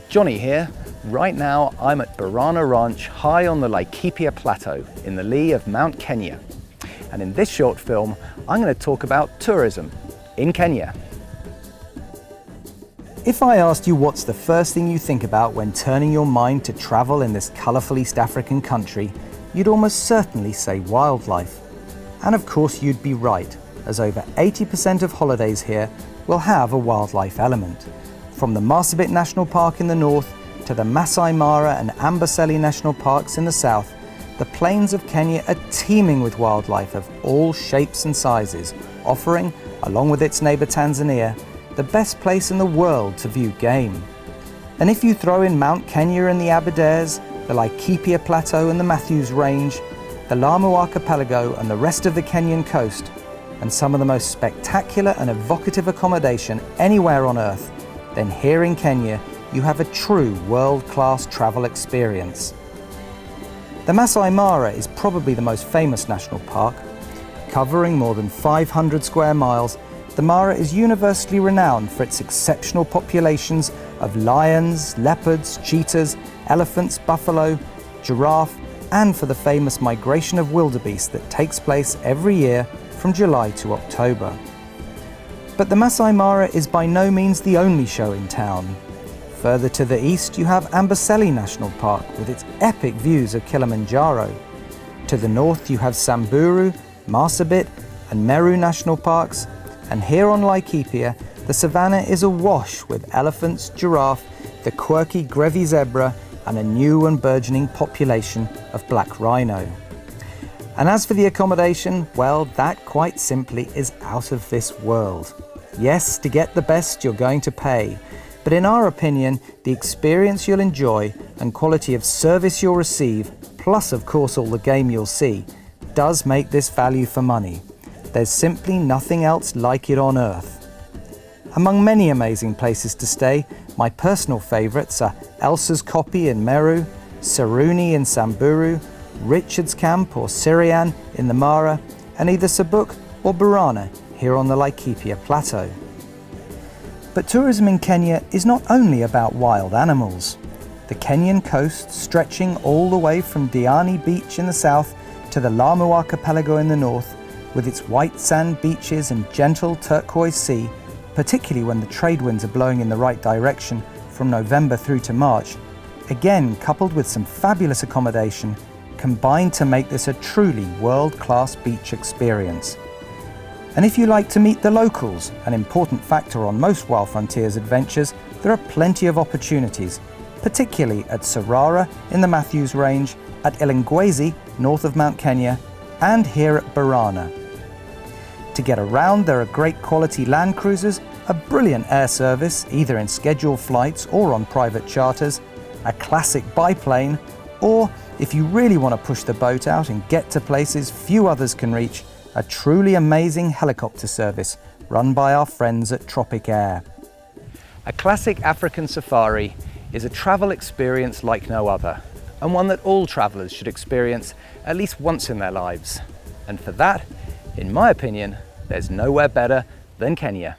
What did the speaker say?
Jonny here. Right now I'm at Borana Ranch high on the Laikipia Plateau in the lee of Mount Kenya. And in this short film, I'm going to talk about tourism in Kenya. If I asked you what's the first thing you think about when turning your mind to travel in this colourful East African country, you'd almost certainly say wildlife. And of course you'd be right, as over 80% of holidays here will have a wildlife element. From the Marsabit National Park in the north to the Masai Mara and Amboseli National Parks in the south, the plains of Kenya are teeming with wildlife of all shapes and sizes, offering, along with its neighbour Tanzania, the best place in the world to view game. And if you throw in Mount Kenya and the Aberdares, the Laikipia Plateau and the Matthews Range, the Lamu Archipelago and the rest of the Kenyan coast, and some of the most spectacular and evocative accommodation anywhere on earth, then here in Kenya you have a true world-class travel experience. The Masai Mara is probably the most famous national park. Covering more than 500 square miles, the Mara is universally renowned for its exceptional populations of lions, leopards, cheetahs, elephants, buffalo, giraffe, and for the famous migration of wildebeest that takes place every year from July to October. But the Masai Mara is by no means the only show in town. Further to the east you have Amboseli National Park with its epic views of Kilimanjaro. To the north you have Samburu, Marsabit and Meru National Parks, and here on Laikipia the savannah is awash with elephants, giraffe, the quirky Grevy's zebra and a new and burgeoning population of black rhino. And as for the accommodation, well, that quite simply is out of this world. Yes, to get the best you're going to pay, but in our opinion, the experience you'll enjoy and quality of service you'll receive, plus of course all the game you'll see, does make this value for money. There's simply nothing else like it on earth. Among many amazing places to stay, my personal favourites are Elsa's Copy in Meru, Saruni in Samburu, Richard's Camp or Sirian in the Mara, and either Sabuk or Borana here on the Laikipia Plateau. But tourism in Kenya is not only about wild animals. The Kenyan coast, stretching all the way from Diani Beach in the south to the Lamu Archipelago in the north, with its white sand beaches and gentle turquoise sea, particularly when the trade winds are blowing in the right direction from November through to March, again coupled with some fabulous accommodation, combined to make this a truly world-class beach experience. And if you like to meet the locals, an important factor on most Wild Frontiers adventures, there are plenty of opportunities, particularly at Sarara in the Matthews Range, at Elengwezi north of Mount Kenya, and here at Borana. To get around, there are great quality land cruisers, a brilliant air service, either in scheduled flights or on private charters, a classic biplane, or if you really want to push the boat out and get to places few others can reach, a truly amazing helicopter service run by our friends at Tropic Air. A classic African safari is a travel experience like no other, and one that all travellers should experience at least once in their lives. And for that, in my opinion, there's nowhere better than Kenya.